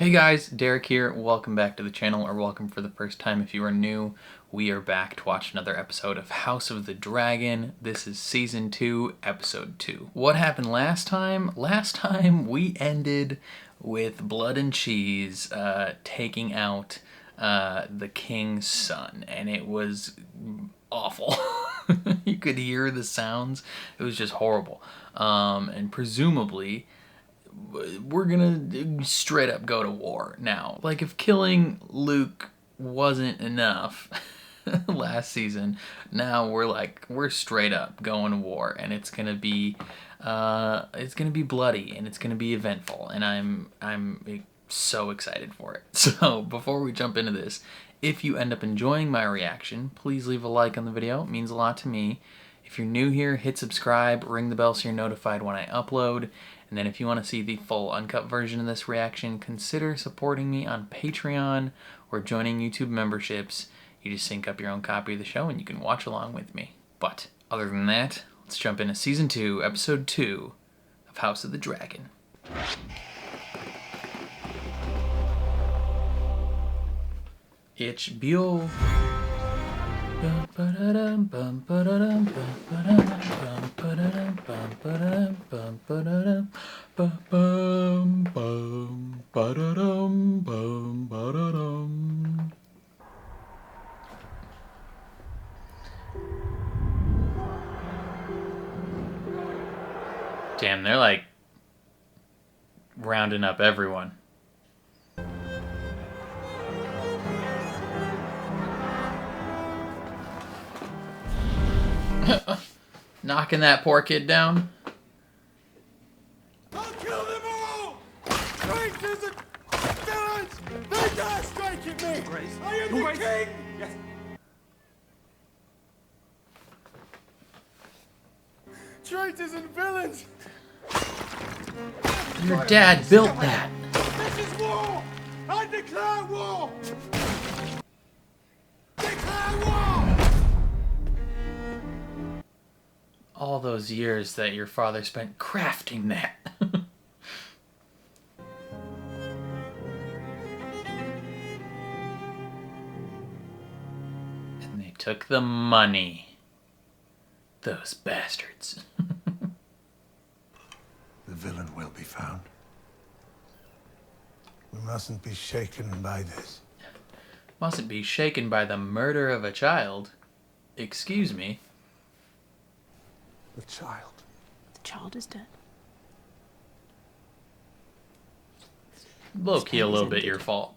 Hey guys, Derek here. Welcome back to the channel, or welcome for the first time if you are new. We are back to watch another episode of House of the Dragon. This is Season 2, Episode 2. What happened last time? Last time we ended with Blood and Cheese taking out the king's son, and it was awful. You could hear the sounds. It was just horrible. And presumably we're gonna straight up go to war now. Like, if killing Luke wasn't enough last season, now we're straight up going to war, and it's gonna be bloody, and it's gonna be eventful, and I'm so excited for it. So before we jump into this, if you end up enjoying my reaction, please leave a like on the video. It means a lot to me. If you're new here, hit subscribe, ring the bell so you're notified when I upload. And then if you want to see the full uncut version of this reaction, consider supporting me on Patreon or joining YouTube memberships. You just sync up your own copy of the show and you can watch along with me. But other than that, let's jump into Season 2, Episode 2 of House of the Dragon. HBO. Damn, they're like rounding up everyone. Knocking that poor kid down. I'll kill them all! Traitors and villains! They dare strike at me! Grace. I am the king! Yes. Traitors and villains! Your dad built that. This is war! I declare war! Declare war! All those years that your father spent crafting that. And they took the money. Those bastards. The villain will be found. We mustn't be shaken by this. Mustn't be shaken by the murder of a child. Excuse me. The child. The child is dead. Low-key a little bit your fault.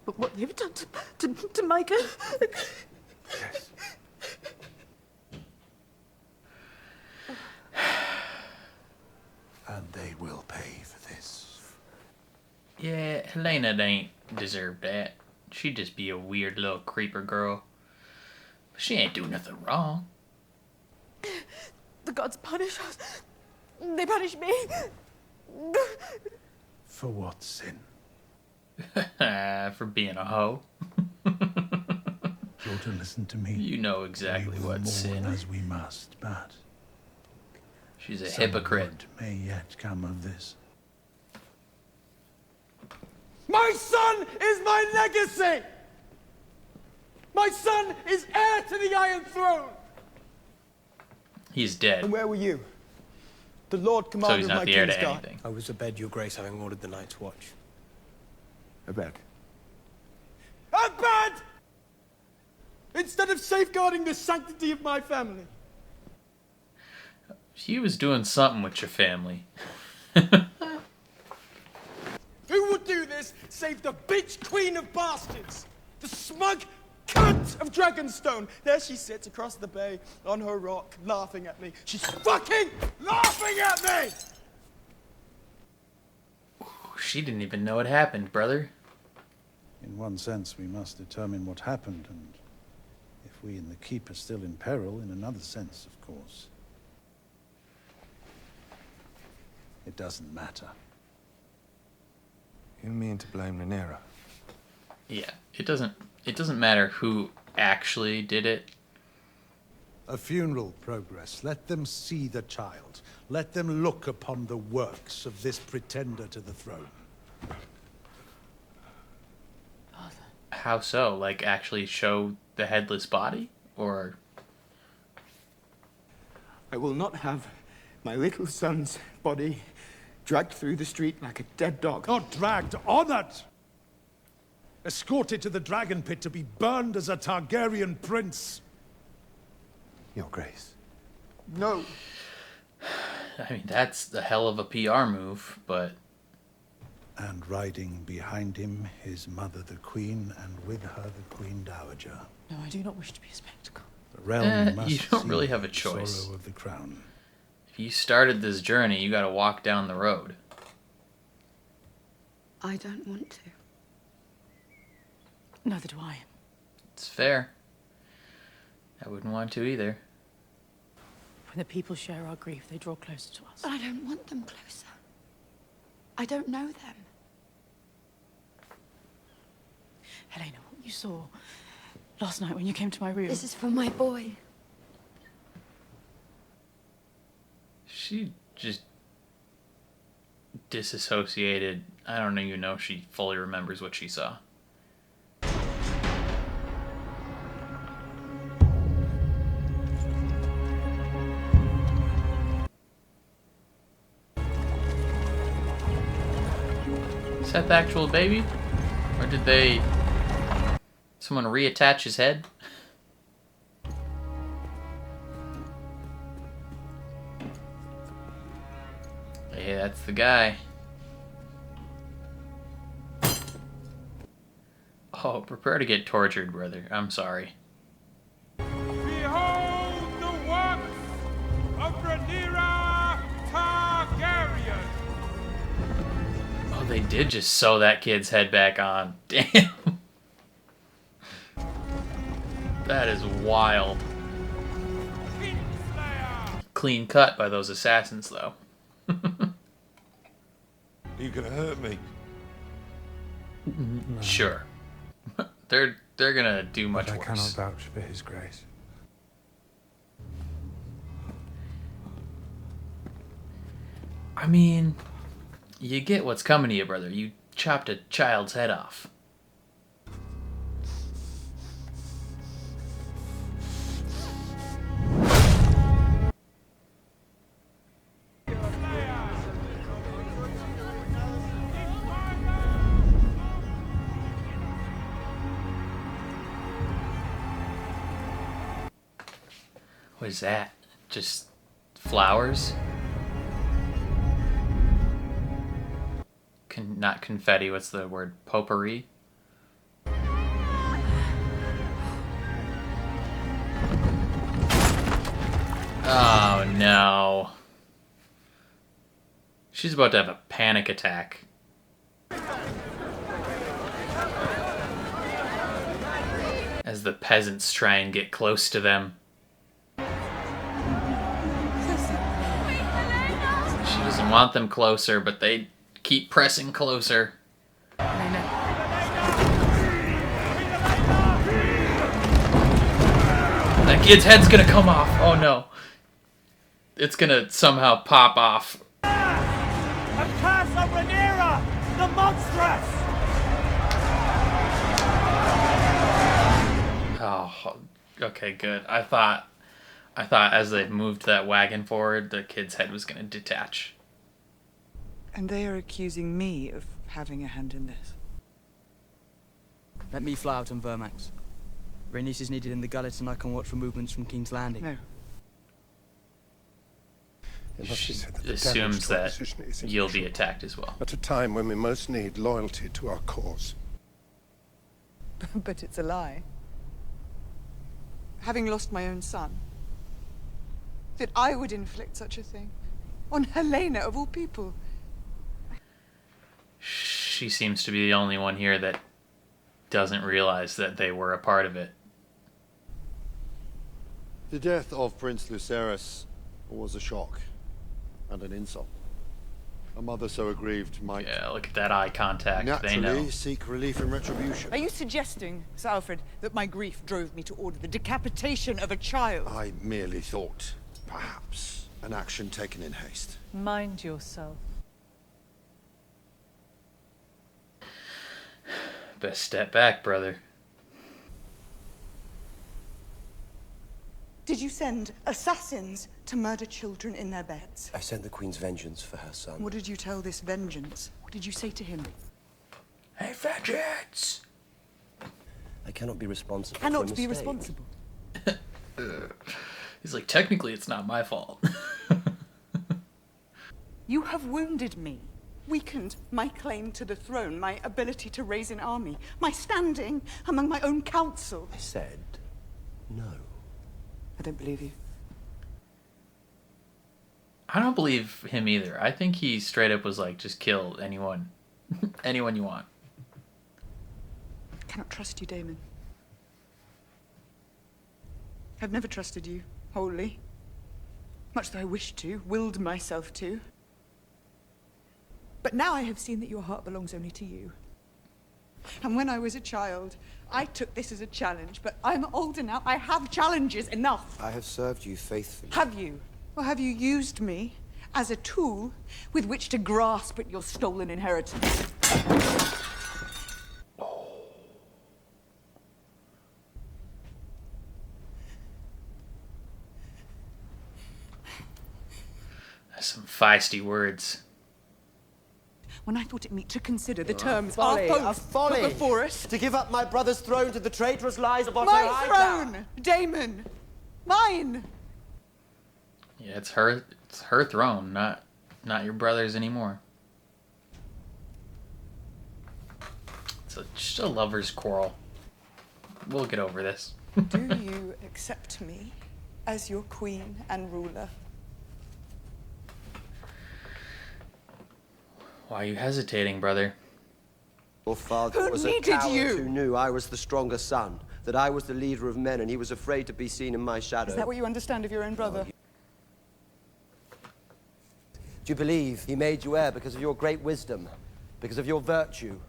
But what you've done to Micah? Yes. And they will pay for this. Yeah, Helena ain't deserve that. She'd just be a weird little creeper girl. But she ain't do nothing wrong. The gods punish us. They punish me. For what sin? For being a hoe. You're to listen to me. You know exactly We will what mourn sin. as we must, but She's a some hypocrite. good may yet come of this. My son is my legacy! My son is heir to the Iron Throne! He's And dead, where were you? The Lord so Commander he's of not my the heir King's to Guard. anything. I was abed, Your Grace, having ordered the Night's Watch. Abed. Abad! Instead of safeguarding the sanctity of my family. He was doing something with your family. Who would do this save the bitch queen of bastards? The smug cunt of Dragonstone. There she sits across the bay on her rock, laughing at me. She's fucking laughing at me! She didn't even know it happened, brother. In one sense, we must determine what happened, and if we in the keep are still in peril, in another sense, of course. It doesn't matter. You mean to blame Rhaenyra? Yeah, it doesn't matter who actually did it. A funeral progress. Let them see the child. Let them look upon the works of this pretender to the throne. How so? Like, actually show the headless body? Or... I will not have my little son's body dragged through the street like a dead dog. Not dragged, honored! Escorted to the dragon pit to be burned as a Targaryen prince. Your Grace. No. I mean, that's the hell of a PR move, but... And riding behind him, his mother the queen, and with her the queen dowager. No, I do not wish to be a spectacle. The realm must you don't see really have a the choice. sorrow of the crown. If you started this journey, you gotta walk down the road. I don't want to. Neither do I. It's fair. I wouldn't want to either. When the people share our grief, they draw closer to us. But I don't want them closer. I don't know them. Helena, what you saw last night when you came to my room... This is for my boy. She just disassociated. I don't even know if she fully remembers what she saw. Is that the actual baby? Or did they... someone reattach his head? Yeah, that's the guy. Oh, prepare to get tortured, brother. I'm sorry. Behold the works of Rhaenyra Targaryen. Oh, they did just sew that kid's head back on. Damn. That is wild. Kinslayer. Clean cut by those assassins, though. Are you gonna hurt me? Sure. They're gonna do much But I cannot worse. vouch for his grace. I mean, you get what's coming to you, brother. You chopped a child's head off. What is that? Just flowers? Not confetti, what's the word? Potpourri? Oh no. She's about to have a panic attack. As the peasants try and get close to them. She doesn't want them closer, but they keep pressing closer. That kid's head's gonna come off. Oh no. It's gonna somehow pop off. A curse of Rhaenyra, the monstrous. Oh, okay, good. I thought as they moved that wagon forward, the kid's head was gonna detach. And they are accusing me of having a hand in this. Let me fly out on Vermax. Rhaenys is needed in the gullet and I can watch for movements from King's Landing. No. She assumes that you'll be attacked as well. At a time when we most need loyalty to our cause. But it's a lie. Having lost my own son, that I would inflict such a thing on Helena of all people. She seems to be the only one here that doesn't realize that they were a part of it. The death of Prince Lucerys was a shock and an insult. A mother so aggrieved might... Yeah, look at that eye contact. They know. Naturally seek relief and retribution. Are you suggesting, Sir Alfred, that my grief drove me to order the decapitation of a child? I merely thought, perhaps, an action taken in haste. Mind yourself. Best step back, brother. Did you send assassins to murder children in their beds? I sent the Queen's vengeance for her son. What did you tell this vengeance? What did you say to him? Hey, vengeance! I cannot be responsible for a Cannot mistake. be responsible. He's like, technically, it's not my fault. You have wounded me, weakened my claim to the throne, my ability to raise an army, my standing among my own council. I said no. I don't believe you. I don't believe him either. I think he straight up was like, just kill anyone. Anyone you want. I cannot trust you, Daemon. I've never trusted you wholly. Much though I wished to, willed myself to. But now I have seen that your heart belongs only to you. And when I was a child, I took this as a challenge, but I'm older now. I have challenges enough. I have served you faithfully. Have you? Or have you used me as a tool with which to grasp at your stolen inheritance? That's some feisty words. When I thought it meet to consider the terms Folly, our a oath folly. put before us. To give up my brother's throne to the traitorous lies of Otto My Hightower. throne, Daemon, mine. Yeah, it's her throne, not your brother's anymore. It's just a lover's quarrel. We'll get over this. Do you accept me as your queen and ruler? Why are you hesitating, brother? Your father Who was a needed coward you? who knew I was the stronger son, that I was the leader of men, and he was afraid to be seen in my shadow. Is that what you understand of your own brother? Do you believe he made you heir because of your great wisdom, because of your virtue?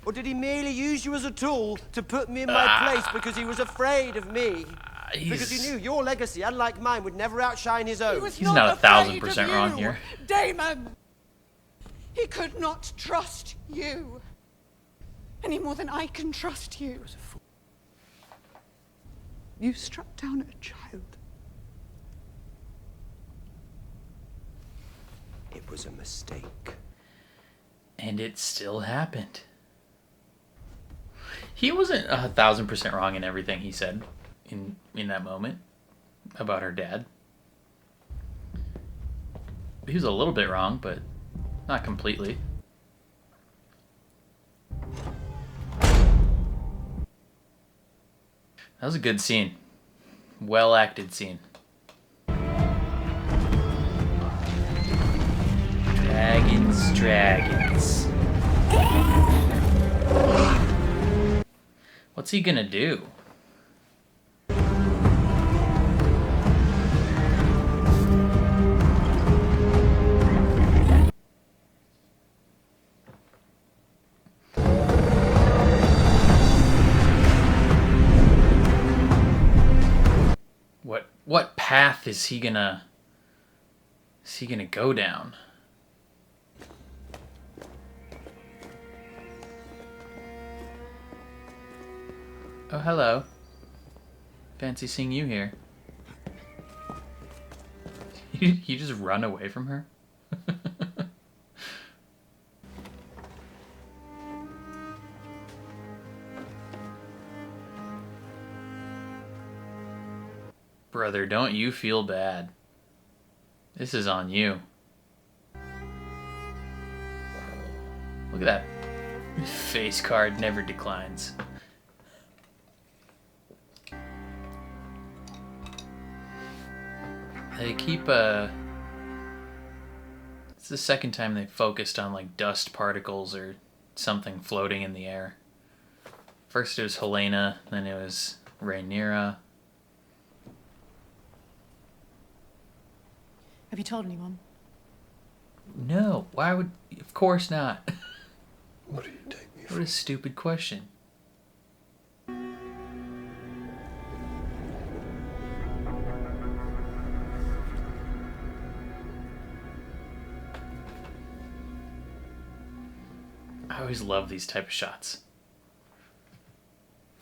Or did he merely use you as a tool to put me in my place because he was afraid of me? Because he knew your legacy, unlike mine, would never outshine his own. He's not 1,000% wrong here. Daemon! He could not trust you any more than I can trust you. You struck down a child. It was a mistake. And it still happened. He wasn't 1,000% wrong in everything he said in that moment about her dad. He was a little bit wrong, but not completely. That was a good scene. Well acted scene. Dragons. What's he gonna do? What path is he gonna go down? Oh, hello. Fancy seeing you here. You just run away from her? Brother, don't you feel bad. This is on you. Look at that. Face card never declines. They keep it's the second time they focused on like dust particles or something floating in the air. First it was Helena, then it was Rhaenyra. Have you told anyone? No. Why would... Of course not. What do you take me for? What a stupid question. I always love these type of shots.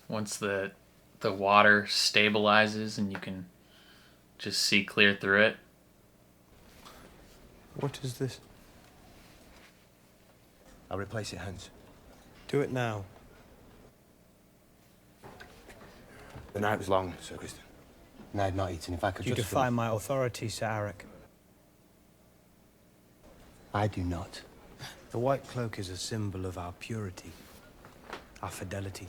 Once the water stabilizes and you can just see clear through it. What is this? I'll replace it, Hans. Do it now. The night was long, Sir Kristen. And I had not eaten. If I could You just... defy my authority, Sir Arik. I do not. The white cloak is a symbol of our purity, our fidelity.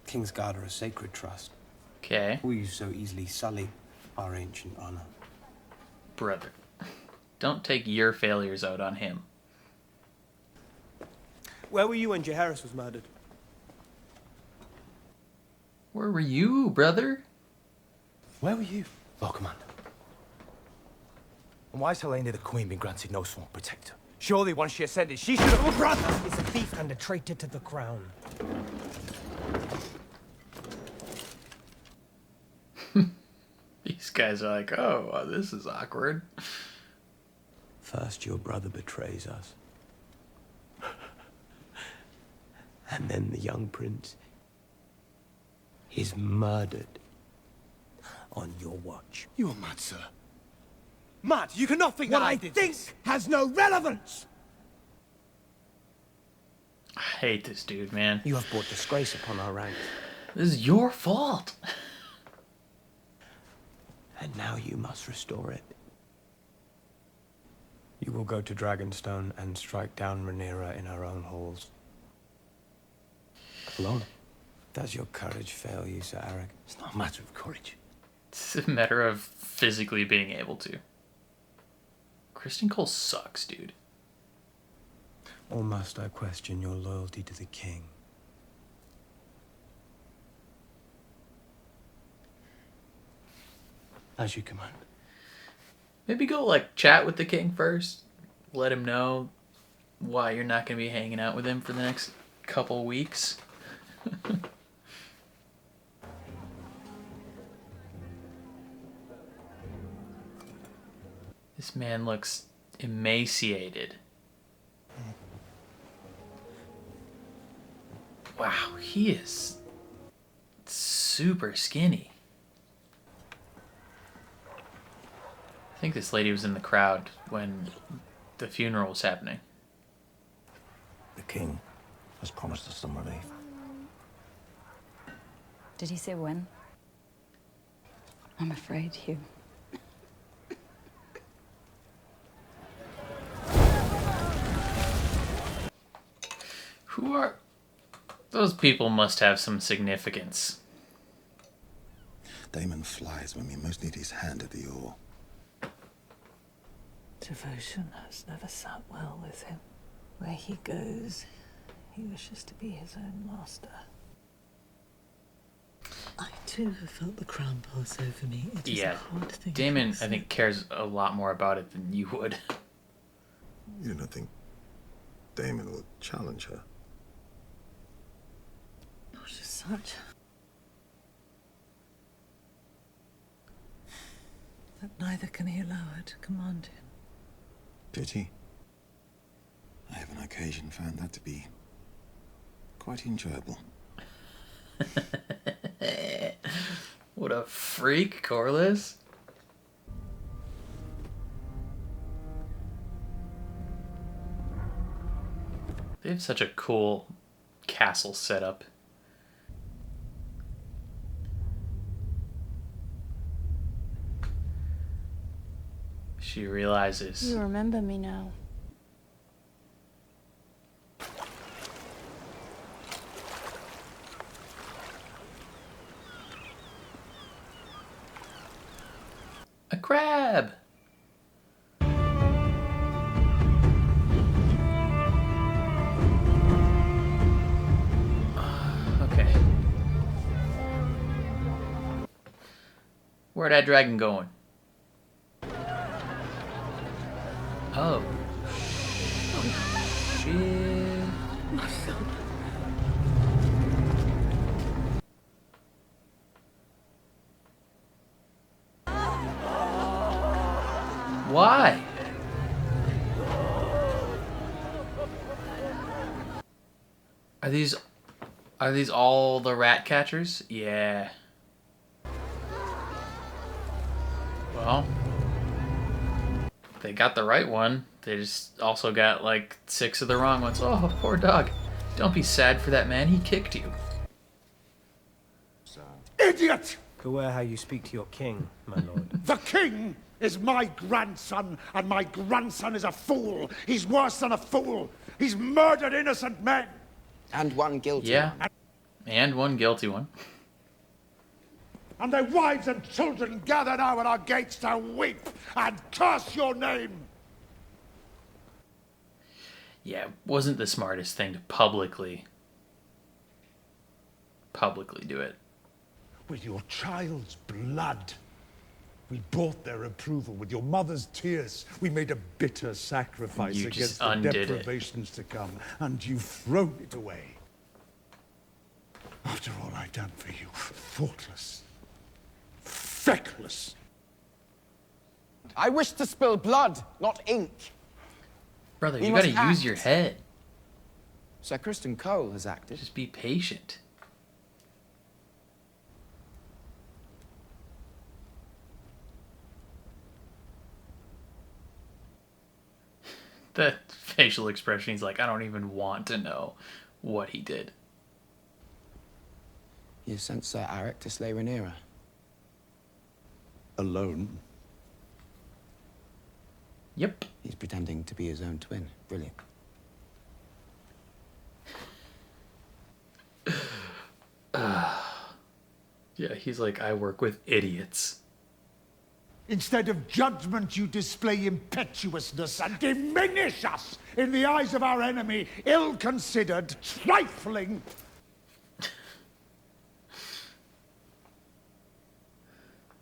King's Guard are a sacred trust. Okay. Will you so easily sully our ancient honor? Brother, don't take your failures out on him. Where were you when Jaehaerys was murdered? Where were you, brother? Where were you, Lord Commander? And why has Helena the Queen been granted no sworn protector? Surely once she ascended, she should have... Your brother is a thief and a traitor to the crown. These guys are like, oh, this is awkward. First your brother betrays us. And then the young prince is murdered on your watch. You are mad, sir. Mad? You cannot think What that I did think this. has no relevance. I hate this dude, man. You have brought disgrace upon our ranks. This is your fault. And now you must restore it. You will go to Dragonstone and strike down Rhaenyra in her own halls. Alone? Does your courage fail you, Sir Arik? It's not a matter of courage. It's a matter of physically being able to. Kristen Cole sucks, dude. Or must I question your loyalty to the king? As you command. Maybe go, like, chat with the king first. Let him know why you're not going to be hanging out with him for the next couple weeks. This man looks emaciated. Wow, he is super skinny. I think this lady was in the crowd when the funeral was happening. The king has promised us some relief. Did he say when? I'm afraid, Hugh. Who are... Those people must have some significance. Daemon flies when we most need his hand at the oar. Devotion has never sat well with him. Where he goes, he wishes to be his own master. I too have felt the crown pass over me. It is a hard thing. Daemon, I think, cares a lot more about it than you would. You do not think Daemon will challenge her? Not as such. But neither can he allow her to command him. Pity. I have on occasion found that to be quite enjoyable. What a freak, Corliss. They have such a cool castle setup. She realizes. You remember me now. A crab! Okay. Where'd that dragon going? Oh. Shit. My son. Why? Are these all the rat catchers? Yeah. Well, they got the right one. They just also got like 6 of the wrong ones. Oh, poor dog. Don't be sad for that man. He kicked you. Idiot! Beware how you speak to your king, my lord. The king is my grandson, and my grandson is a fool. He's worse than a fool. He's murdered innocent men. And one guilty. Yeah. And one guilty one. And their wives and children gather now at our gates to weep and curse your name. Yeah, it wasn't the smartest thing to publicly do it. With your child's blood, we bought their approval. With your mother's tears, we made a bitter sacrifice You against just the undid it. deprivations to come, and you've thrown it away. After all I've done for you, thoughtless, feckless. I wish to spill blood, not ink. Brother, We you gotta must use act. your head. Sir Kristen Cole has acted. Just be patient. That facial expression, he's like, I don't even want to know what he did. You sent Sir Aric to slay Rhaenyra. Alone? Yep. He's pretending to be his own twin. Brilliant. Yeah, he's like, I work with idiots. Instead of judgment, you display impetuousness and diminish us in the eyes of our enemy, ill-considered, trifling.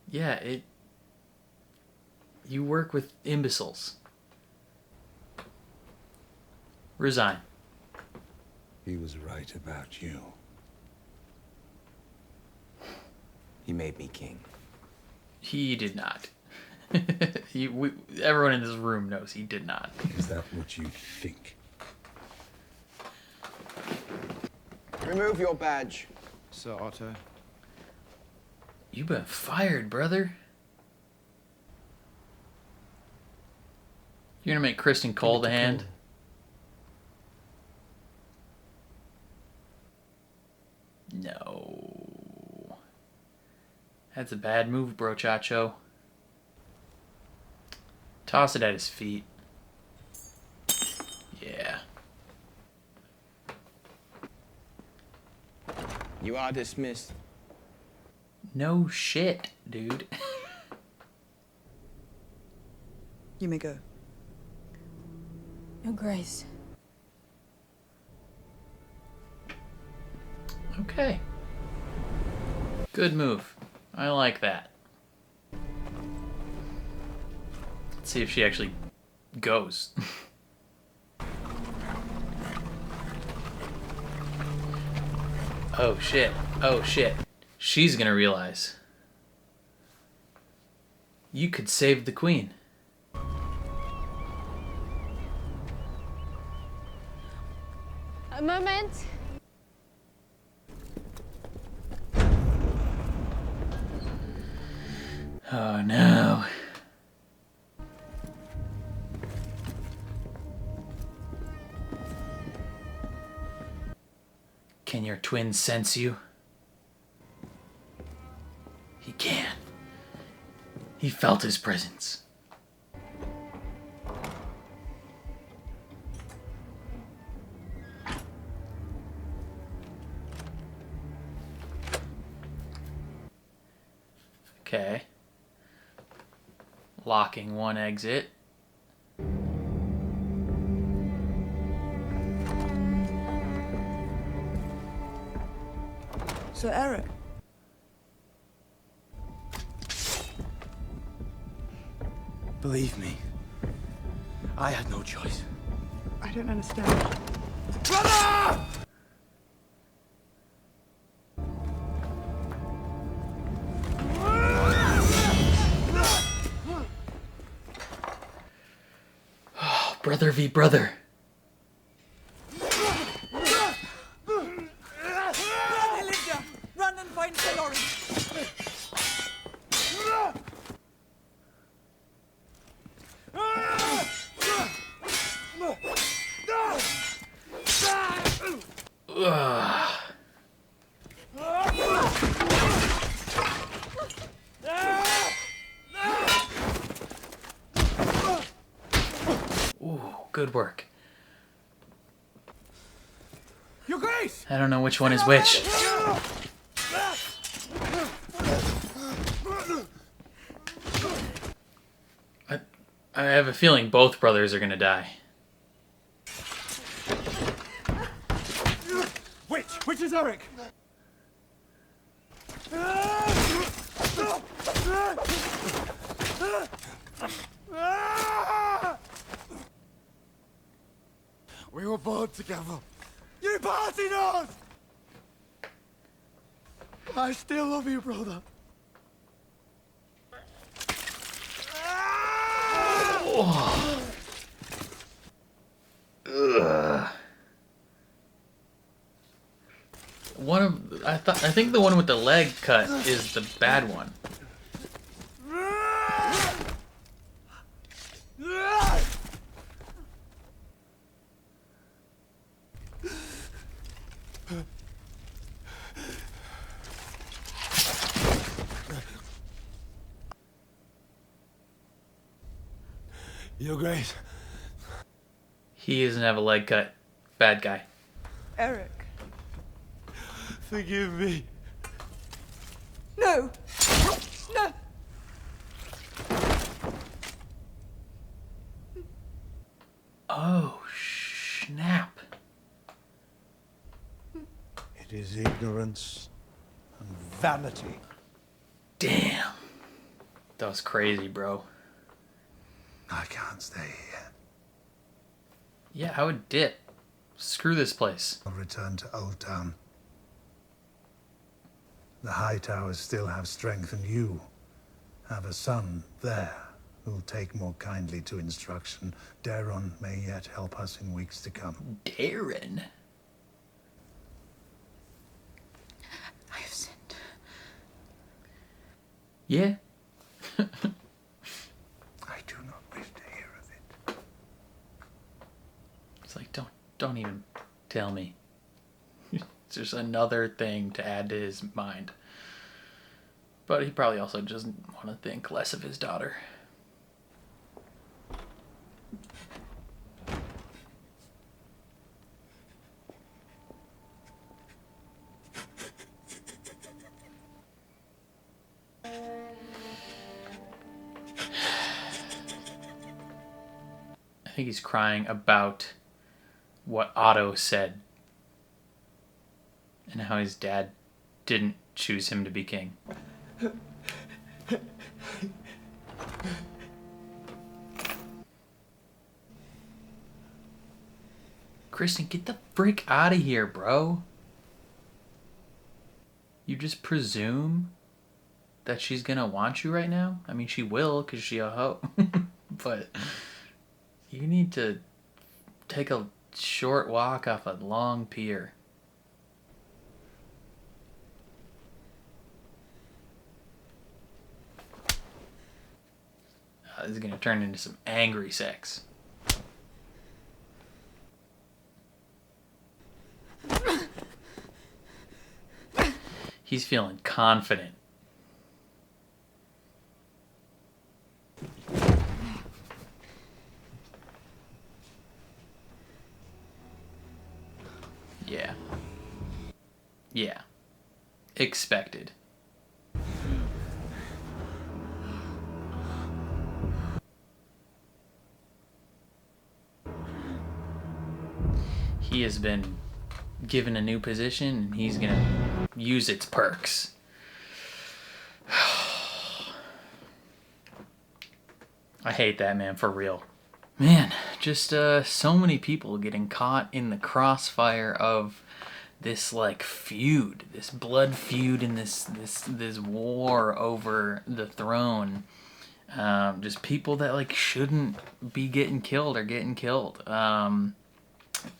Yeah, you work with imbeciles. Resign. He was right about you. He made me king. He did not. Everyone in this room knows he did not. Is that what you think? Remove your badge, Sir Otto. You've been fired, brother. You're gonna make Kristen Cole the hand? No. That's a bad move, brochacho. Toss it at his feet. Yeah. You are dismissed. No shit, dude. You may go. Your Grace. Okay. Good move. I like that. Let's see if she actually goes. Oh shit. Oh shit. She's gonna realize. You could save the queen. A moment. Oh no. Can your twin sense you? He can. He felt his presence. Okay. Locking one exit. Sir Eric. Believe me, I had no choice. I don't understand. Brother! Brother v. brother. Run, Elinda! Run and find Sir Lawrence! Ooh, good work. Your Grace! I don't know which one is which. I have a feeling both brothers are gonna die. Which is Eric? We were born together. You parted us! I still love you, brother. Oh. Ugh. I think the one with the leg cut is the bad one. Your Grace. He doesn't have a leg cut. Bad guy. Eric. Forgive me. No! No! Oh, snap. It is ignorance and vanity. Damn. That was crazy, bro. I can't stay here. Yeah, I would dip. Screw this place. I'll return to Old Town. The High Towers still have strength, and you have a son there who'll take more kindly to instruction. Daron may yet help us in weeks to come. Daron? I have sinned. Yeah. I do not wish to hear of it. It's like, don't even tell me. It's just another thing to add to his mind. But he probably also doesn't want to think less of his daughter. I think he's crying about what Otto said and how his dad didn't choose him to be king. Kristen, get the frick out of here, bro. You just presume that she's gonna want you right now? I mean, she will, because she a hoe. But you need to take a short walk off a long pier. This is gonna turn into some angry sex. He's feeling confident. Yeah. Yeah. Expected. He has been given a new position and he's gonna use its perks. I hate that, man, for real. Man, just so many people getting caught in the crossfire of this like feud, this blood feud, and this war over the throne. Just people that like shouldn't be getting killed are getting killed.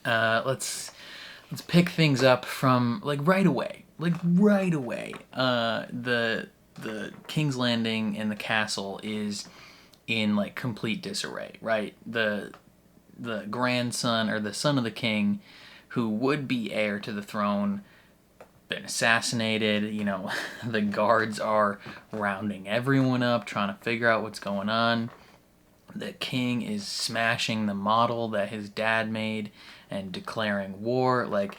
Let's pick things up from like right away. The King's Landing and the castle is in like complete disarray, right? The grandson or the son of the king, who would be heir to the throne, been assassinated. You know, the guards are rounding everyone up, trying to figure out what's going on. The king is smashing the model that his dad made and declaring war. Like,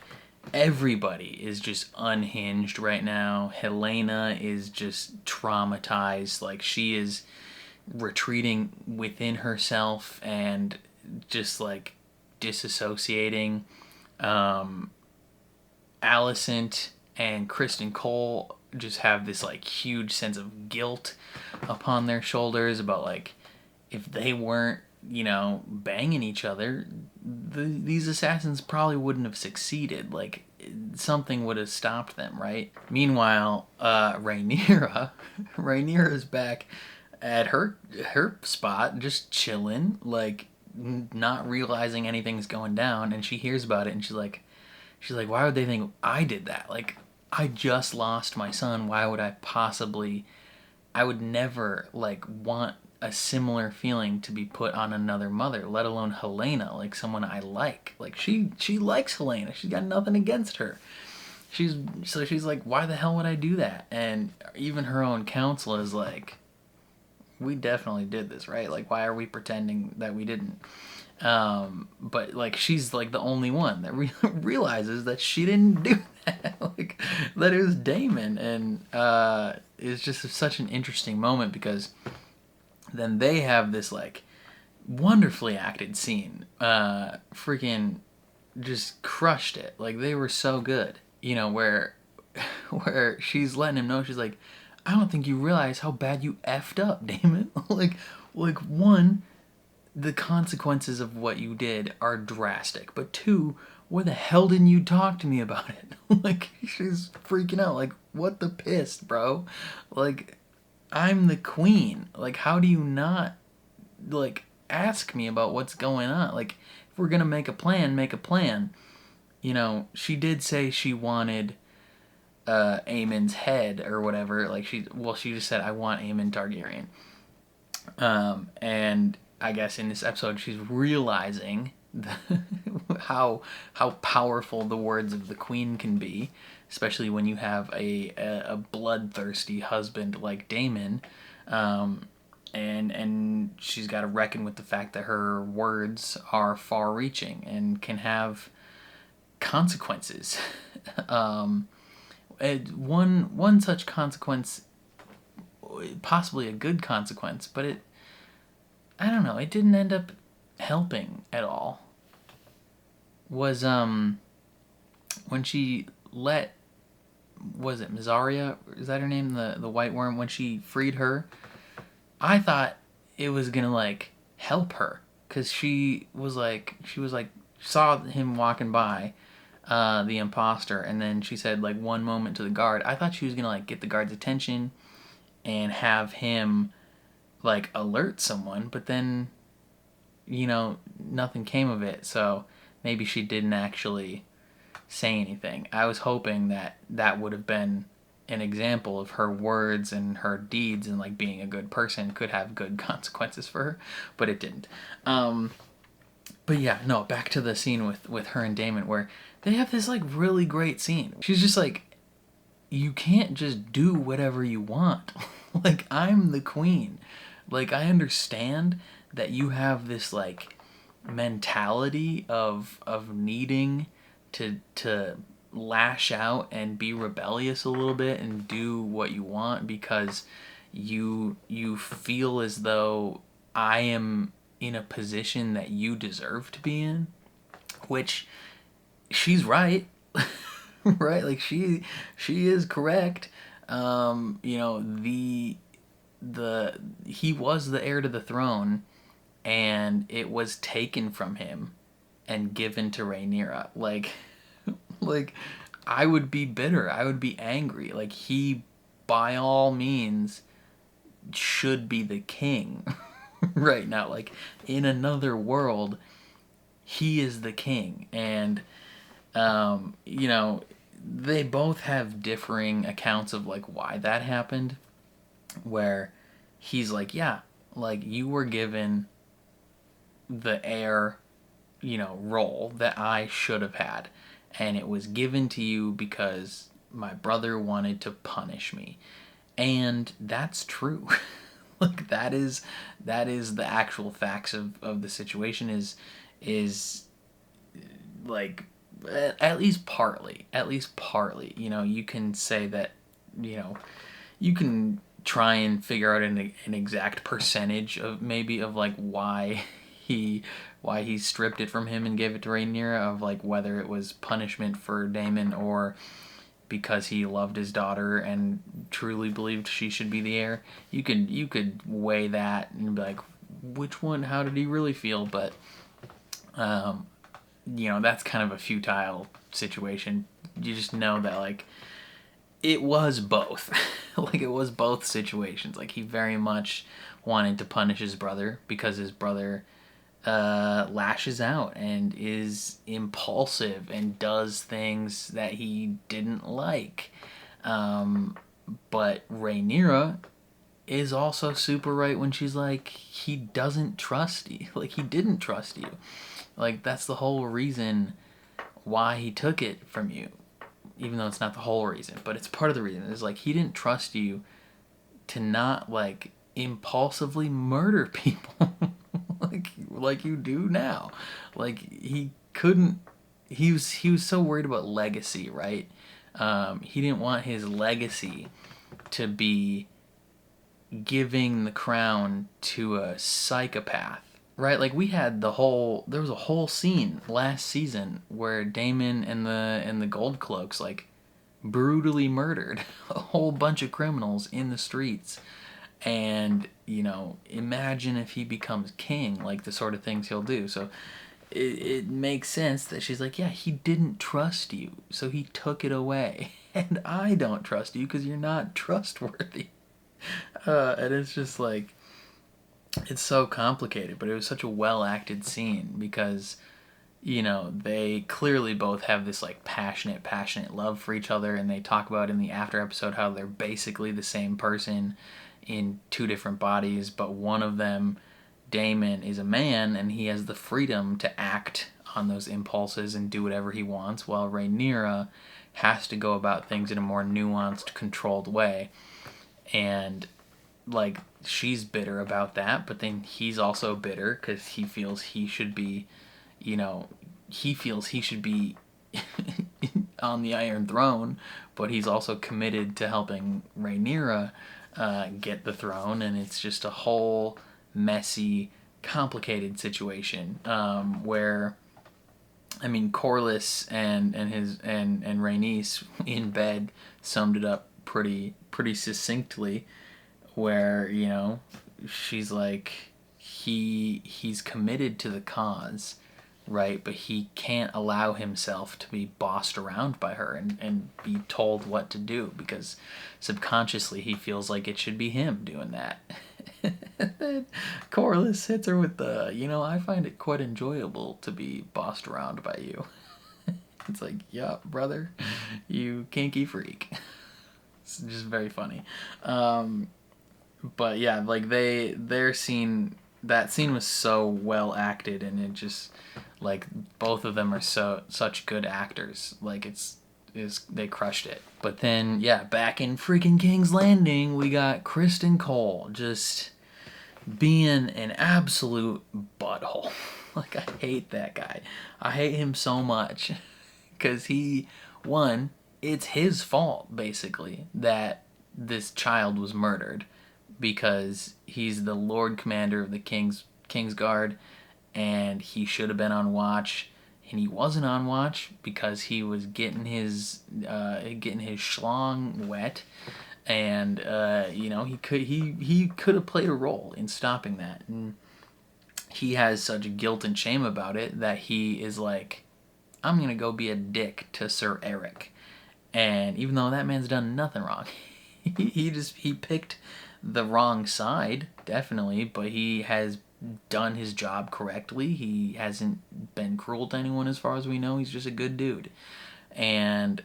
everybody is just unhinged right now. Helena is just traumatized. Like, she is retreating within herself and just like disassociating. Alicent and Kristen Cole just have this like huge sense of guilt upon their shoulders about like, if they weren't, you know, banging each other, these assassins probably wouldn't have succeeded. Like, something would have stopped them, right? Meanwhile, Rhaenyra's back at her spot, just chilling, like not realizing anything's going down, and she hears about it, and she's like, why would they think I did that? Like, I just lost my son. Why would I possibly? I would never like want a similar feeling to be put on another mother, let alone Helena, like someone I like. Like, she likes Helena. She's got nothing against her. She's like, why the hell would I do that? And even her own counsel is like, we definitely did this, right? Like, why are we pretending that we didn't? But like, she's like the only one that realizes that she didn't do that. Like, that it was Daemon. And it's just such an interesting moment, because then they have this like wonderfully acted scene. Freaking just crushed it. Like, they were so good. You know, where she's letting him know, she's like, I don't think you realize how bad you effed up, Daemon. like one, the consequences of what you did are drastic. But two, why the hell didn't you talk to me about it? Like, she's freaking out. Like, what the piss, bro? Like, I'm the queen. Like, how do you not, like, ask me about what's going on? Like, if we're gonna make a plan, make a plan. You know, she did say she wanted Aemon's head or whatever. Like, she just said, I want Aemon Targaryen. And I guess in this episode she's realizing how powerful the words of the queen can be, especially when you have a bloodthirsty husband like Daemon. And she's got to reckon with the fact that her words are far-reaching and can have consequences. One such consequence, possibly a good consequence, but I don't know, it didn't end up helping at all, was when she let, was it Mizaria, is that her name, the white worm, when she freed her, I thought it was gonna like help her, because she saw him walking by, the imposter, and then she said like one moment to the guard. I thought she was gonna like get the guard's attention and have him like alert someone, but then, you know, nothing came of it. So maybe she didn't actually say anything. I was hoping that would have been an example of her words and her deeds, and like being a good person could have good consequences for her, but it didn't. But yeah, no, back to the scene with her and Daemon, where they have this like really great scene. She's just like, you can't just do whatever you want. Like, I'm the queen. Like, I understand that you have this like mentality of needing to lash out and be rebellious a little bit and do what you want, because you feel as though I am in a position that you deserve to be in, which she's right. Right? Like, she is correct. You know, he was the heir to the throne, and it was taken from him and given to Rhaenyra. Like, I would be bitter. I would be angry. Like, he, by all means, should be the king right now. Like, in another world, he is the king. And, you know, they both have differing accounts of, like, why that happened. Where he's like, yeah, like, you were given the heir, you know, role that I should have had. And it was given to you because my brother wanted to punish me. And that's true. Like, that is the actual facts of the situation is like, at least partly, you know, you can say that, you know, you can try and figure out an exact percentage of maybe of like why he stripped it from him and gave it to Rhaenyra, of like whether it was punishment for Daemon or because he loved his daughter and truly believed she should be the heir. You could weigh that and be like, which one, how did he really feel? But you know, that's kind of a futile situation. You just know that, like, it was both. Like, it was both situations. Like, he very much wanted to punish his brother because his brother lashes out and is impulsive and does things that he didn't like. But Rhaenyra is also super right when she's like, he doesn't trust you. Like, he didn't trust you. Like, that's the whole reason why he took it from you. Even though it's not the whole reason, but it's part of the reason. It's like, he didn't trust you to not, like, impulsively murder people like you do now. Like, he couldn't, he was so worried about legacy, right? He didn't want his legacy to be giving the crown to a psychopath. Right, like, we had there was a whole scene last season where Daemon and the Gold Cloaks, like, brutally murdered a whole bunch of criminals in the streets. And, you know, imagine if he becomes king, like, the sort of things he'll do. So it makes sense that she's like, yeah, he didn't trust you, so he took it away. And I don't trust you because you're not trustworthy. And it's just like, it's so complicated, but it was such a well-acted scene because, you know, they clearly both have this, like, passionate love for each other, and they talk about in the after episode how they're basically the same person in two different bodies, but one of them, Daemon, is a man, and he has the freedom to act on those impulses and do whatever he wants, while Rhaenyra has to go about things in a more nuanced, controlled way. And, like, she's bitter about that, but then he's also bitter because he feels he should be, you know, he feels he should be on the Iron Throne, but he's also committed to helping Rhaenyra get the throne, and it's just a whole messy, complicated situation where, I mean, Corlys and Rhaenys in bed summed it up pretty succinctly, where, you know, she's like, he's committed to the cause, right? But he can't allow himself to be bossed around by her and be told what to do, because subconsciously he feels like it should be him doing that. Corlys hits her with the, you know, I find it quite enjoyable to be bossed around by you. It's like, yeah, brother, you kinky freak. It's just very funny. But yeah, like, that scene was so well acted, and it just, like, both of them are such good actors. Like, they crushed it. But then, yeah, back in freaking King's Landing, we got Kristen Cole just being an absolute butthole. Like, I hate that guy. I hate him so much because it's his fault, basically, that this child was murdered, because he's the Lord Commander of the King's Guard, and he should have been on watch, and he wasn't on watch because he was getting his schlong wet, and you know, he could have played a role in stopping that, and he has such guilt and shame about it that he is like, I'm going to go be a dick to Sir Eric. And even though that man's done nothing wrong, he picked the wrong side, definitely, but he has done his job correctly. He hasn't been cruel to anyone as far as we know. He's just a good dude. And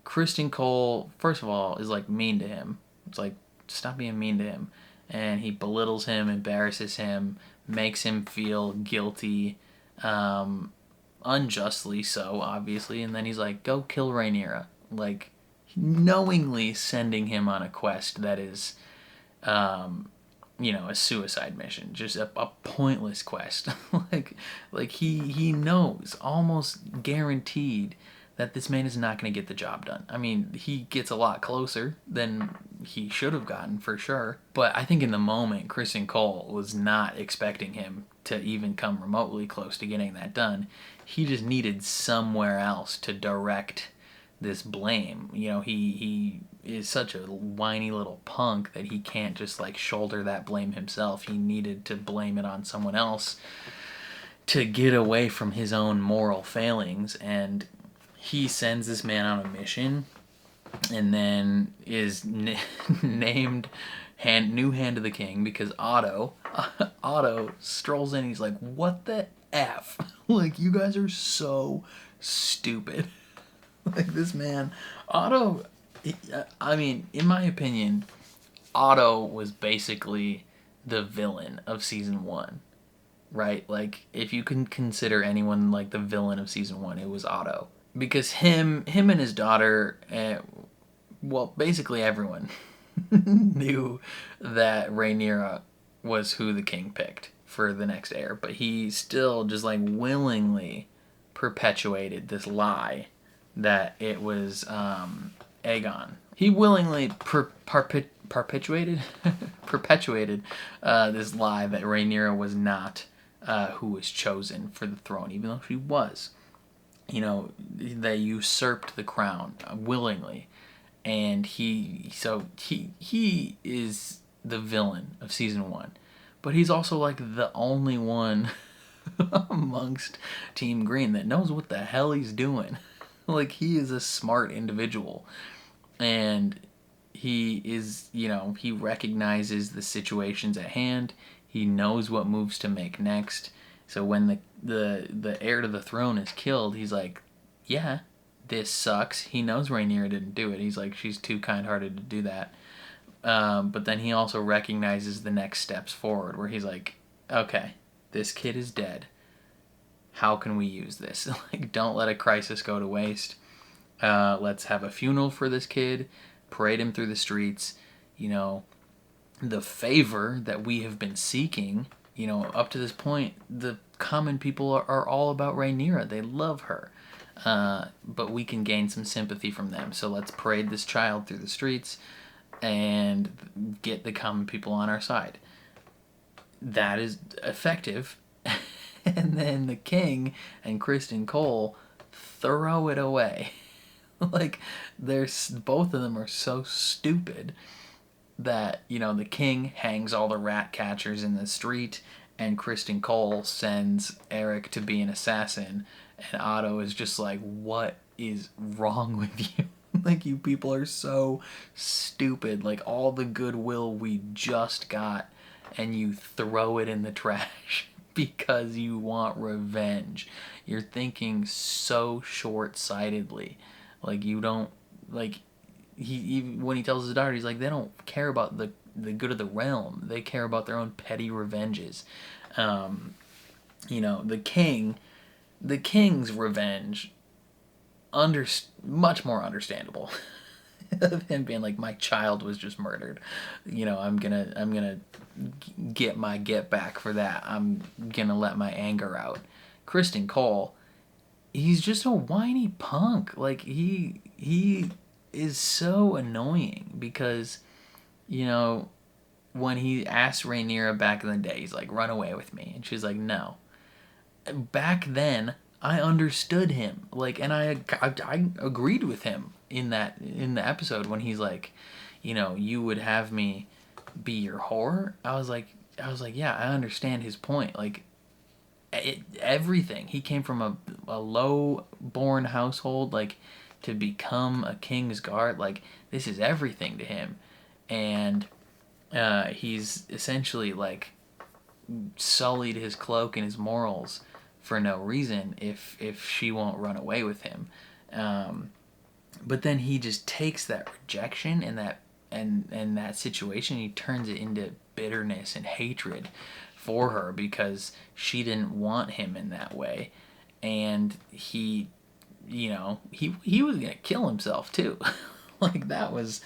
Kristen Cole, first of all, is like mean to him. It's like, stop being mean to him. And he belittles him, embarrasses him, makes him feel guilty, unjustly so, obviously. And then he's like, go kill Rhaenyra. Like, knowingly sending him on a quest that is, you know, a suicide mission, just a pointless quest. like he knows, almost guaranteed, that this man is not going to get the job done. I mean, he gets a lot closer than he should have gotten, for sure. But I think in the moment, Kristen Cole was not expecting him to even come remotely close to getting that done. He just needed somewhere else to direct this blame. You know, he is such a whiny little punk that he can't just like shoulder that blame himself. He needed to blame it on someone else to get away from his own moral failings. And he sends this man on a mission, and then is named new Hand of the King because Otto strolls in. He's like, what the F? Like, you guys are so stupid. Like, this man, Otto, I mean, in my opinion, Otto was basically the villain of season 1, right? Like, if you can consider anyone like the villain of season 1, it was Otto. Because him and his daughter, well, basically everyone knew that Rhaenyra was who the king picked for the next heir. But he still just, like, willingly perpetuated this lie that it was Aegon. He willingly perpetuated this lie that Rhaenyra was not who was chosen for the throne, even though she was. You know, they usurped the crown willingly, and he is the villain of season 1, but he's also like the only one amongst Team Green that knows what the hell he's doing. Like, he is a smart individual, and he is, you know, he recognizes the situations at hand. He knows what moves to make next. So when the heir to the throne is killed, he's like, yeah, this sucks. He knows Rhaenyra didn't do it. He's like, she's too kind-hearted to do that. But then he also recognizes the next steps forward, where he's like, okay, this kid is dead. How can we use this? Like, don't let a crisis go to waste. Let's have a funeral for this kid, parade him through the streets. You know, the favor that we have been seeking, you know, up to this point, the common people are all about Rhaenyra. They love her. But we can gain some sympathy from them. So let's parade this child through the streets and get the common people on our side. That is effective. And then the king and Kristen Cole throw it away. Like, both of them are so stupid that, you know, the king hangs all the rat catchers in the street, and Kristen Cole sends Eric to be an assassin, and Otto is just like, what is wrong with you? Like, you people are so stupid. Like, all the goodwill we just got, and you throw it in the trash because you want revenge. You're thinking so short-sightedly. Like, you don't, like, he when he tells his daughter, he's like, they don't care about the good of the realm. They care about their own petty revenges. You know, the king's revenge, much more understandable. Of him being like, my child was just murdered. You know, I'm gonna get my get back for that. I'm gonna let my anger out. Kristen Cole, he's just a whiny punk. Like, he is so annoying because, you know, when he asked Rhaenyra back in the day, he's like, run away with me. And she's like, no. Back then, I understood him. Like, and I agreed with him in the episode when he's like, you know, you would have me be your whore. I was like, I was like, yeah, I understand his point. Like, everything. He came from a low-born household, like, to become a king's guard. Like, this is everything to him. And he's essentially, like, sullied his cloak and his morals for no reason if she won't run away with him. But then he just takes that rejection and that situation, he turns it into bitterness and hatred for her because she didn't want him in that way. And he was gonna kill himself too. Like, that was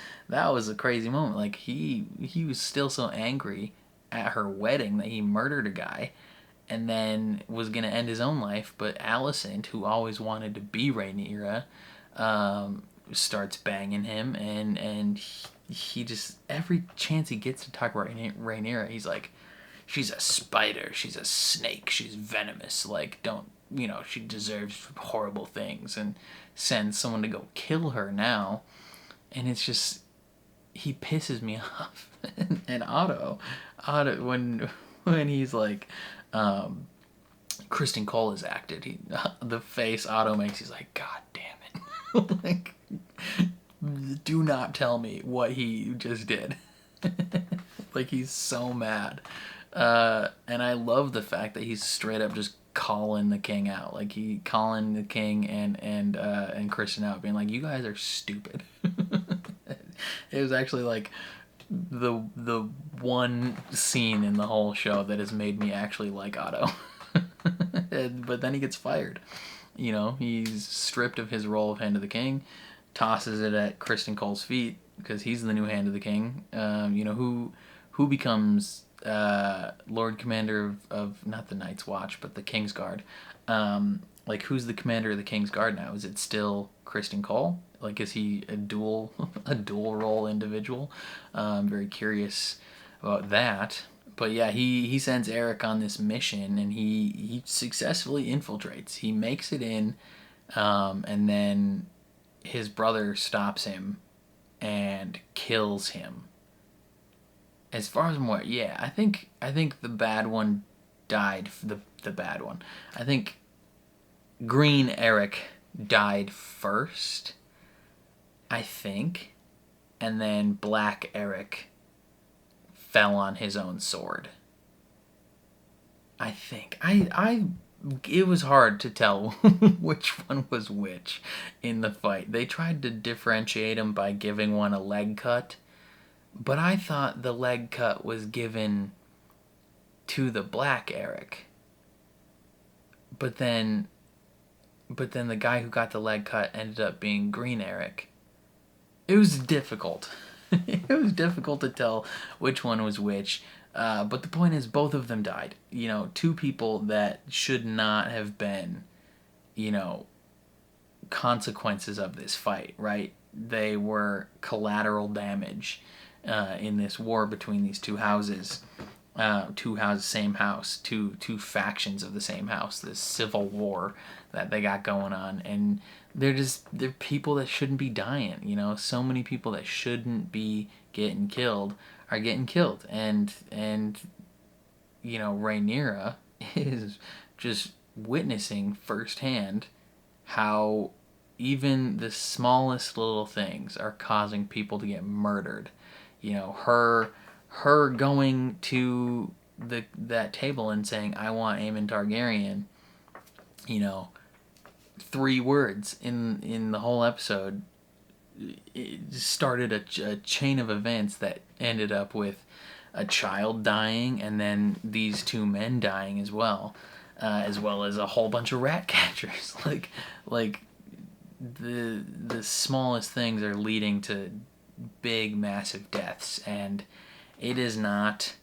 a crazy moment. Like, he was still so angry at her wedding that he murdered a guy and then was gonna end his own life. But Alicent, who always wanted to be Rhaenyra, starts banging him, and he just, every chance he gets to talk about Rhaenyra, he's like, she's a spider, she's a snake, she's venomous, like, don't, she deserves horrible things, and sends someone to go kill her now. And it's just, he pisses me off. And Otto, when he's like, Kristen Cole is acted, the face Otto makes, he's like, God damn it. Like, do not tell me what he just did. Like, he's so mad. And I love the fact that he's straight up just calling the king out. Like, he calling the king and Kristen out, being like, you guys are stupid. It was actually like the one scene in the whole show that has made me actually like Otto. But then he gets fired. He's stripped of his role of Hand of the King, tosses it at Kristen Cole's feet because he's the new Hand of the King. Who becomes Lord Commander of not the Night's Watch, but the King's Guard. Like, who's the commander of the King's Guard now? Is it still Kristen Cole? Like, is he a dual role individual? I'm very curious about that. But yeah, he sends Eric on this mission, and he successfully infiltrates. He makes it in, and then his brother stops him and kills him. As far as I'm aware, yeah, I think the bad one died. The bad one. I think Green Eric died first, I think, and then Black Eric fell on his own sword. I think. It was hard to tell which one was which in the fight. They tried to differentiate them by giving one a leg cut, but I thought the leg cut was given to the Black Eric. But then the guy who got the leg cut ended up being Green Eric. It was difficult. It was difficult to tell which one was which. But the point is, both of them died. Two people that should not have been, consequences of this fight, right? They were collateral damage in this war between these two houses. Same house, two factions of the same house, this civil war that they got going on, and they're people that shouldn't be dying. So many people that shouldn't be getting killed are getting killed, and Rhaenyra is just witnessing firsthand how even the smallest little things are causing people to get murdered. Her going to that table and saying, I want Aemon Targaryen, 3 words in the whole episode, it started a chain of events that ended up with a child dying, and then these 2 men dying as well as a whole bunch of rat catchers. Like the smallest things are leading to big, massive deaths, and it is not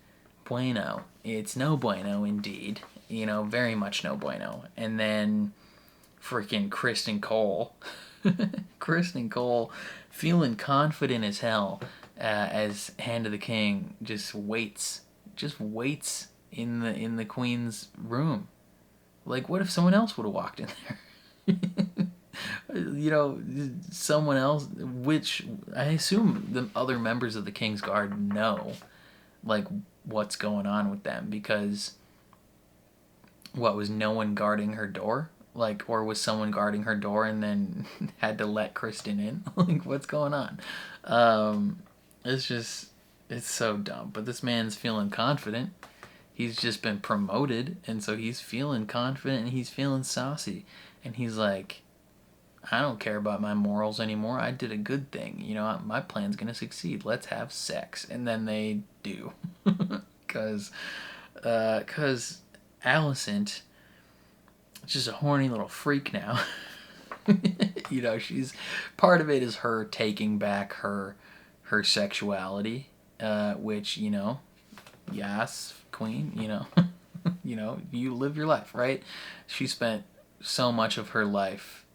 bueno. It's no bueno indeed. Very much no bueno. And then freaking Kristen Cole. Kristen Cole, feeling confident as hell as Hand of the King, just waits in the Queen's room. Like, what if someone else would have walked in there? Someone else, which I assume the other members of the King's Guard know. Like, what's going on with them, because what, was no one guarding her door? Like, or was someone guarding her door and then had to let Kristen in? Like, what's going on? It's just, it's so dumb. But this man's feeling confident. He's just been promoted, and so he's feeling confident and he's feeling saucy. And he's like, I don't care about my morals anymore. I did a good thing. You know, my plan's going to succeed. Let's have sex. And then they do. Because Alicent, just a horny little freak now. You know, she's, part of it is her taking back her sexuality, which, you know, yes, queen, you know, you know, you live your life, right? She spent so much of her life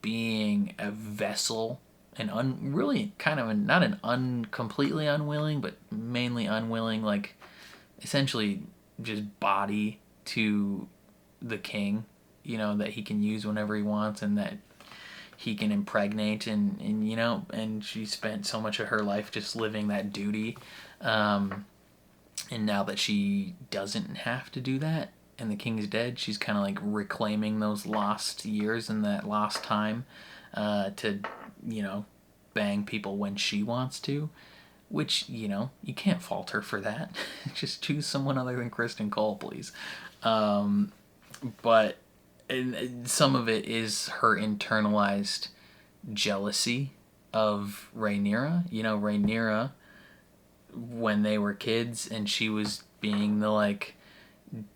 being a vessel, and really kind of not an completely unwilling, but mainly unwilling, like essentially just body to the king, you know, that he can use whenever he wants and that he can impregnate, and you know, and she spent so much of her life just living that duty, and now that she doesn't have to do that and the king's dead, she's kind of like reclaiming those lost years and that lost time, to, you know, bang people when she wants to, which, you know, you can't fault her for that. Just choose someone other than Kristen Cole, please. But and some of it is her internalized jealousy of Rhaenyra. You know, Rhaenyra, when they were kids and she was being the, like,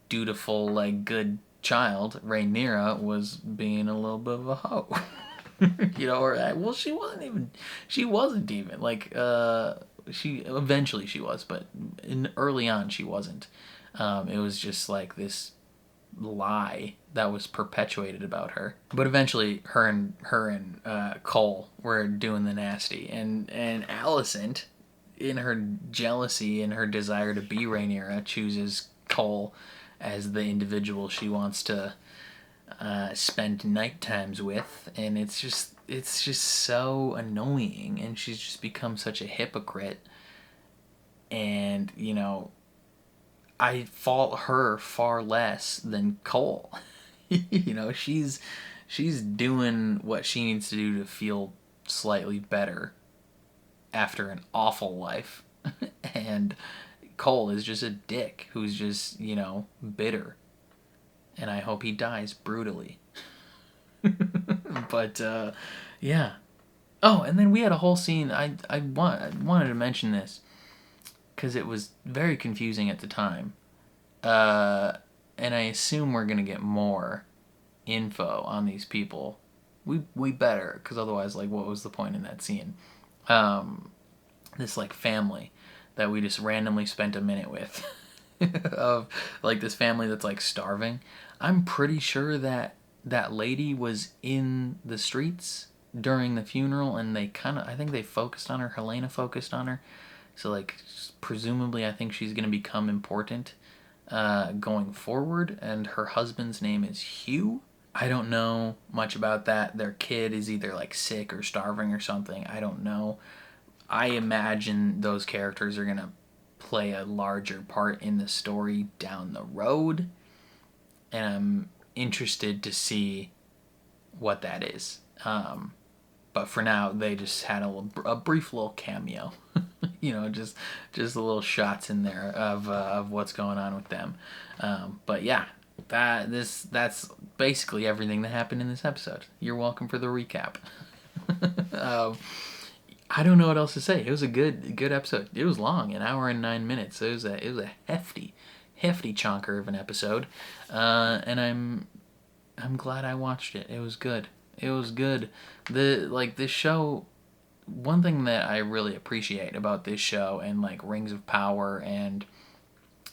dutiful, like, good child, Rhaenyra was being a little bit of a hoe. You know, or, well, she wasn't even, like, eventually she was, but early on she wasn't. It was just like this lie that was perpetuated about her. But eventually her and Cole were doing the nasty, and Alicent, in her jealousy and her desire to be Rhaenyra, chooses Cole as the individual she wants to spend night times with, and it's just so annoying, and she's just become such a hypocrite. And, you know, I fault her far less than Cole. You know, she's doing what she needs to do to feel slightly better after an awful life. And Cole is just a dick who's just, you know, bitter. And I hope he dies brutally. But, yeah. Oh, and then we had a whole scene. I wanted to mention this because it was very confusing at the time. And I assume we're going to get more info on these people. We better, because otherwise, like, what was the point in that scene? This, like, family that we just randomly spent a minute with. Of, like, this family that's, like, starving. I'm pretty sure that that lady was in the streets during the funeral, and they I think they focused on her. Helena focused on her. So, like, presumably I think she's going to become important going forward, and her husband's name is Hugh. I don't know much about that. Their kid is either, like, sick or starving or something. I don't know. I imagine those characters are going to play a larger part in the story down the road, and I'm interested to see what that is. But for now, they just had a brief little cameo. You know, just the little shots in there of what's going on with them. But yeah, that's basically everything that happened in this episode. You're welcome for the recap. I don't know what else to say. It was a good episode. It was long, 1 hour and 9 minutes. It was a hefty chonker of an episode, and I'm glad I watched it. It was good. It was good. This show. One thing that I really appreciate about this show and, like, Rings of Power and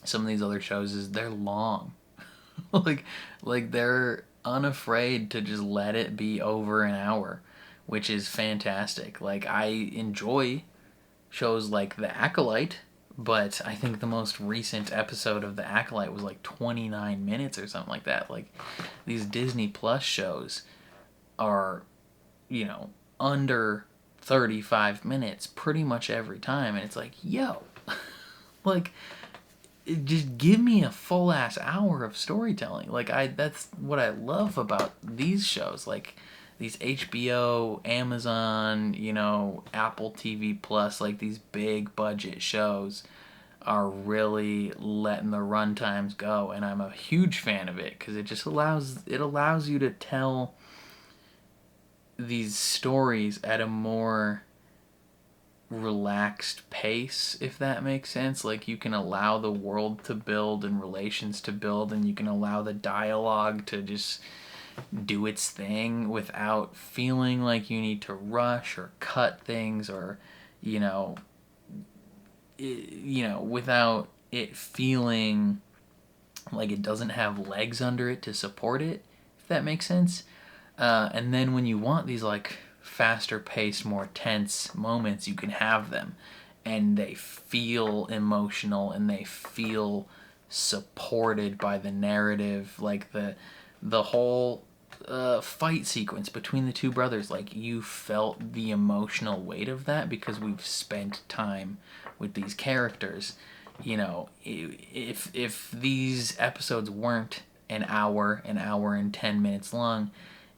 some of these other shows is they're long. like they're unafraid to just let it be over an hour, which is fantastic. Like, I enjoy shows like The Acolyte, but I think the most recent episode of The Acolyte was like 29 minutes or something like that. Like, these Disney Plus shows are, you know, under 35 minutes pretty much every time, and it's like, yo, like, just give me a full ass hour of storytelling. Like, that's what I love about these shows, like these HBO, Amazon, you know, Apple TV Plus, like these big budget shows are really letting the run times go, and I'm a huge fan of it because it just allows you to tell these stories at a more relaxed pace, if that makes sense. Like, you can allow the world to build and relations to build, and you can allow the dialogue to just do its thing without feeling like you need to rush or cut things, or without it feeling like it doesn't have legs under it to support it, if that makes sense. And then when you want these like faster paced, more tense moments, you can have them, and they feel emotional and they feel supported by the narrative. Like the whole fight sequence between the two brothers, like, you felt the emotional weight of that because we've spent time with these characters. You know, if these episodes weren't an hour and 10 minutes long,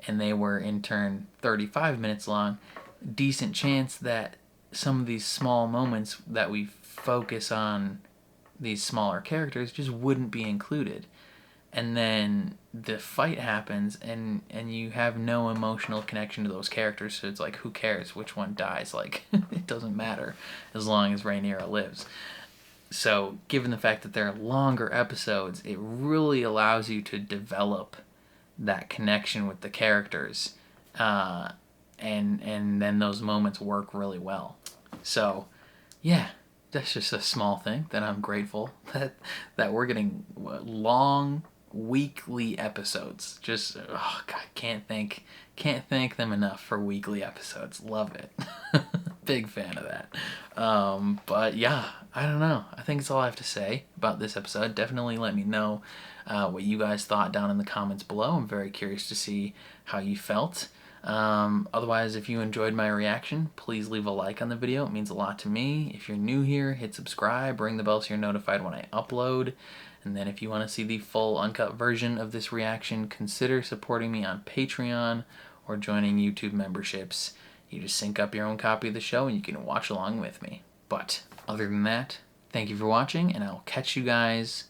and they were in turn 35 minutes long, decent chance that some of these small moments that we focus on these smaller characters just wouldn't be included. And then the fight happens, and you have no emotional connection to those characters, so it's like, who cares which one dies? Like, it doesn't matter as long as Rhaenyra lives. So, given the fact that they're longer episodes, it really allows you to develop that connection with the characters, and then those moments work really well. So, yeah, that's just a small thing that I'm grateful that we're getting long weekly episodes. Just, oh God, can't thank them enough for weekly episodes. Love it. Big fan of that. But yeah, I don't know. I think that's all I have to say about this episode. Definitely let me know what you guys thought down in the comments below. I'm very curious to see how you felt. Otherwise, if you enjoyed my reaction, please leave a like on the video. It means a lot to me. If you're new here, hit subscribe, ring the bell so you're notified when I upload. And then if you want to see the full uncut version of this reaction, consider supporting me on Patreon or joining YouTube memberships. You just sync up your own copy of the show and you can watch along with me. But other than that, thank you for watching, and I'll catch you guys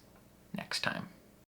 next time.